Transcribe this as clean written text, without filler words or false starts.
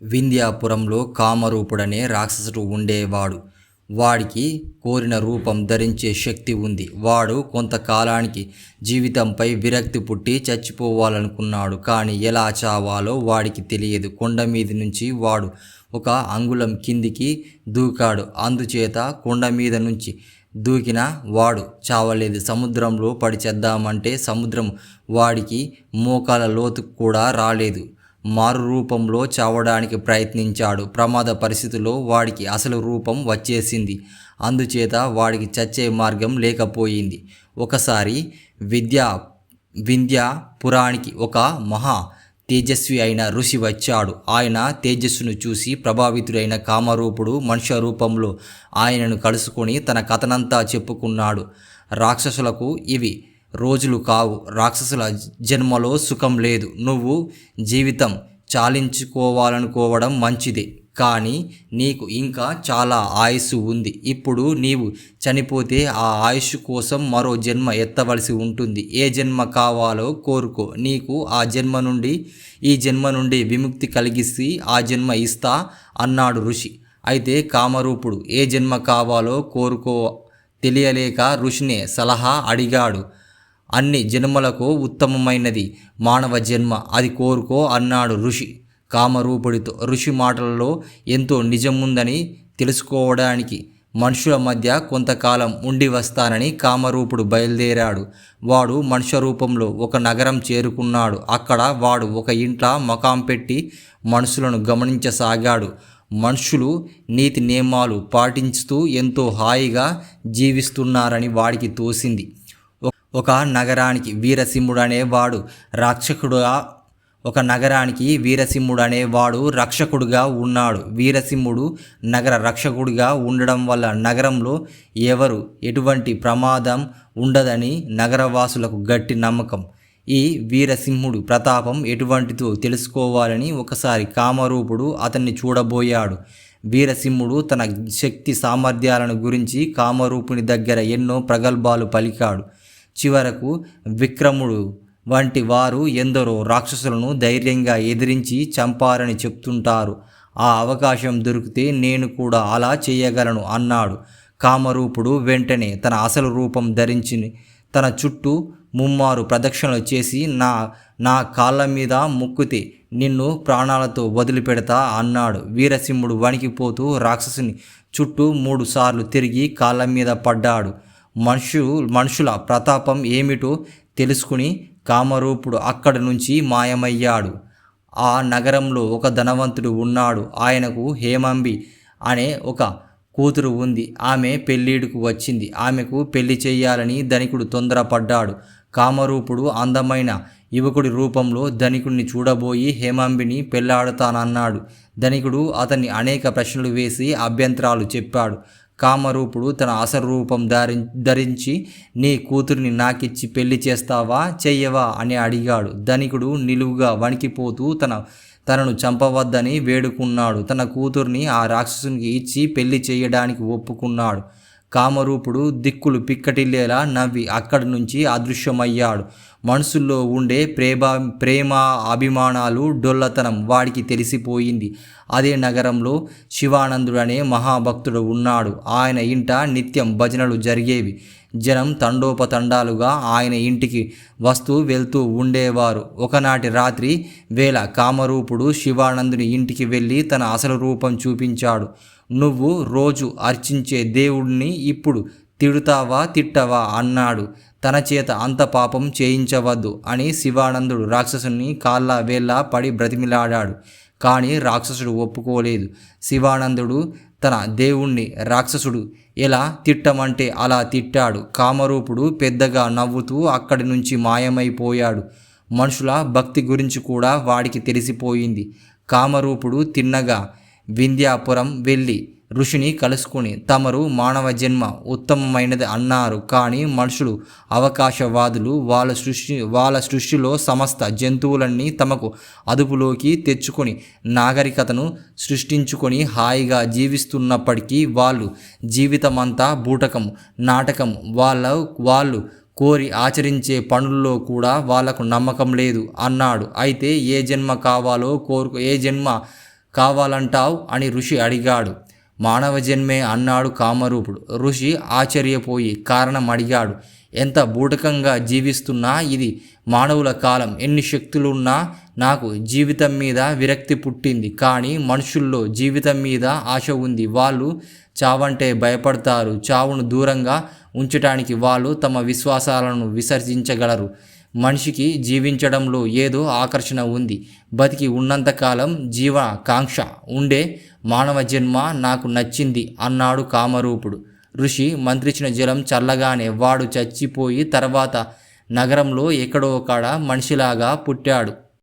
వింధ్యాపురంలో కామరూపుడనే రాక్షసుడు ఉండేవాడు. వాడికి కోరిన రూపం ధరించే శక్తి ఉంది. వాడు కొంతకాలానికి జీవితంపై విరక్తి పుట్టి చచ్చిపోవాలనుకున్నాడు. కానీ ఎలా చావాలో వాడికి తెలియదు. కొండమీది నుంచి వాడు ఒక అంగుళం కిందికి దూకాడు. అందుచేత కొండమీద నుంచి దూకిన వాడు చావలేదు. సముద్రంలో పడి చేద్దామంటే సముద్రం వాడికి మోకాల లోతుకు కూడా రాలేదు. మారు రూపంలో చావడానికి ప్రయత్నించాడు. ప్రమాద పరిస్థితిలో వాడికి అసలు రూపం వచ్చేసింది. అందుచేత వాడికి చచ్చే మార్గం లేకపోయింది. ఒకసారి వింధ్యాపురానికి ఒక మహా తేజస్వి అయిన ఋషి వచ్చాడు. ఆయన తేజస్సును చూసి ప్రభావితుడైన కామరూపుడు మనుష్య రూపంలో ఆయనను కలుసుకొని తన కథనంతా చెప్పుకున్నాడు. రాక్షసులకు ఇవి రోజులు కావు. రాక్షసుల జన్మలో సుఖం లేదు. నువ్వు జీవితం చాలించుకోవాలనుకోవడం మంచిదే. కానీ నీకు ఇంకా చాలా ఆయుస్సు ఉంది. ఇప్పుడు నీవు చనిపోతే ఆ ఆయుష్ కోసం మరో జన్మ ఎత్తవలసి ఉంటుంది. ఏ జన్మ కావాలో కోరుకో. నీకు ఈ జన్మ నుండి విముక్తి కలిగిసి ఆ జన్మ ఇస్తా అన్నాడు ఋషి. అయితే కామరూపుడు ఏ జన్మ కావాలో కోరుకో తెలియలేక ఋషినే సలహా అడిగాడు. అన్ని జన్మలకు ఉత్తమమైనది మానవ జన్మ, అది కోరుకో అన్నాడు ఋషి కామరూపుడితో. ఋషి మాటలలో ఎంతో నిజముందని తెలుసుకోవడానికి మనుషుల మధ్య కొంతకాలం ఉండి వస్తానని కామరూపుడు బయలుదేరాడు. వాడు మనుష్య రూపంలో ఒక నగరం చేరుకున్నాడు. అక్కడ వాడు ఒక ఇంట్లో మకాం పెట్టి మనుషులను గమనించసాగాడు. మనుషులు నీతి నియమాలు పాటించుతూ ఎంతో హాయిగా జీవిస్తున్నారని వాడికి తోసింది. ఒక నగరానికి వీరసింహుడు అనేవాడు రక్షకుడుగా ఉన్నాడు. వీరసింహుడు నగర రక్షకుడిగా ఉండడం వల్ల నగరంలో ఎటువంటి ప్రమాదం ఉండదని నగరవాసులకు గట్టి నమ్మకం. ఈ వీరసింహుడు ప్రతాపం ఎటువంటిదో తెలుసుకోవాలని ఒకసారి కామరూపుడు అతన్ని చూడబోయాడు. వీరసింహుడు తన శక్తి సామర్థ్యాలను గురించి కామరూపుని దగ్గర ఎన్నో ప్రగల్భాలు పలికాడు. చివరకు విక్రముడు వంటి వారు ఎందరో రాక్షసులను ధైర్యంగా ఎదిరించి చంపారని చెప్తుంటారు. ఆ అవకాశం దొరికితే నేను కూడా అలా చేయగలను అన్నాడు. కామరూపుడు వెంటనే తన అసలు రూపం ధరించి తన చుట్టూ ముమ్మారు ప్రదక్షిణలు చేసి నా కాళ్ళ మీద మొక్కితే నిన్ను ప్రాణాలతో వదిలిపెడతా అన్నాడు. వీరసింహుడు వణికిపోతూ రాక్షసుని చుట్టూ 3 సార్లు తిరిగి కాళ్ళ మీద పడ్డాడు. మనుషుల ప్రతాపం ఏమిటో తెలుసుకుని కామరూపుడు అక్కడి నుంచి మాయమయ్యాడు. ఆ నగరంలో ఒక ధనవంతుడు ఉన్నాడు. ఆయనకు హేమంబి అనే ఒక కూతురు ఉంది. ఆమె పెళ్ళిడుకు వచ్చింది. ఆమెకు పెళ్లి చేయాలని ధనికుడు తొందరపడ్డాడు. కామరూపుడు అందమైన యువకుడి రూపంలో ధనికుడిని చూడబోయి హేమంబిని పెళ్లాడుతానన్నాడు. ధనికుడు అతన్ని అనేక ప్రశ్నలు వేసి అభ్యంతరాలు చెప్పాడు. కామరూపుడు తన అసలు రూపం ధరించి నీ కూతురిని నాకిచ్చి పెళ్లి చేస్తావా చెయ్యవా అని అడిగాడు. ధనికుడు నిలువుగా వణికిపోతూ తనను చంపవద్దని వేడుకున్నాడు. తన కూతుర్ని ఆ రాక్షసునికి ఇచ్చి పెళ్లి చేయడానికి ఒప్పుకున్నాడు. కామరూపుడు దిక్కులు పిక్కటిల్లేలా నవ్వి అక్కడి నుంచి అదృశ్యమయ్యాడు. మనసుల్లో ఉండే ప్రేమ అభిమానాలు డొల్లతనం వాడికి తెలిసిపోయింది. అదే నగరంలో శివానందుడు అనే మహాభక్తుడు ఉన్నాడు. ఆయన ఇంట నిత్యం భజనలు జరిగేవి. జనం తండోపతండాలుగా ఆయన ఇంటికి వస్తూ వెళ్తూ ఉండేవారు. ఒకనాటి రాత్రి వేళ కామరూపుడు శివానందుని ఇంటికి వెళ్ళి తన అసలు రూపం చూపించాడు. నువ్వు రోజు అర్చించే దేవుడిని ఇప్పుడు తిట్టవా అన్నాడు. తన చేత అంత పాపం చేయించవద్దు అని శివానందుడు రాక్షసుని కాళ్ళ వేళ్ళ పడి బ్రతిమిలాడాడు. కానీ రాక్షసుడు ఒప్పుకోలేదు. శివానందుడు తన దేవుణ్ణి రాక్షసుడు ఎలా తిట్టమంటే అలా తిట్టాడు. కామరూపుడు పెద్దగా నవ్వుతూ అక్కడి నుంచి మాయమైపోయాడు. మనుషుల భక్తి గురించి కూడా వాడికి తెలిసిపోయింది. కామరూపుడు తిన్నగా వింధ్యాపురం వెళ్ళి ఋషిని కలుసుకుని తమరు మానవ జన్మ ఉత్తమమైనది అన్నారు. కానీ మనుషులు అవకాశవాదులు. వాళ్ళ సృష్టిలో సమస్త జంతువులన్నీ తమకు అదుపులోకి తెచ్చుకొని నాగరికతను సృష్టించుకొని హాయిగా జీవిస్తున్నప్పటికీ వాళ్ళు జీవితమంతా బూటకం నాటకం. వాళ్ళు కోరి ఆచరించే పనుల్లో కూడా వాళ్లకు నమ్మకం లేదు అన్నాడు. అయితే ఏ జన్మ కావాలంటావు అని ఋషి అడిగాడు. మానవ జన్మే అన్నాడు కామరూపుడు. ఋషి ఆశ్చర్యపోయి కారణం అడిగాడు. ఎంత బూటకంగా జీవిస్తున్నా ఇది మానవుల కాలం. ఎన్ని శక్తులున్నా నాకు జీవితం మీద విరక్తి పుట్టింది. కానీ మనుషుల్లో జీవితం మీద ఆశ ఉంది. వాళ్ళు చావంటే భయపడతారు. చావును దూరంగా ఉంచటానికి వాళ్ళు తమ విశ్వాసాలను విసర్జించగలరు. మనిషికి జీవించడంలో ఏదో ఆకర్షణ ఉంది. బతికి ఉన్నంతకాలం జీవకాంక్ష ఉండే మానవ జన్మ నాకు నచ్చింది అన్నాడు కామరూపుడు. ఋషి మంత్రించిన జలం చల్లగానే వాడు చచ్చిపోయి తర్వాత నగరంలో ఎక్కడో కాడ మనిషిలాగా పుట్టాడు.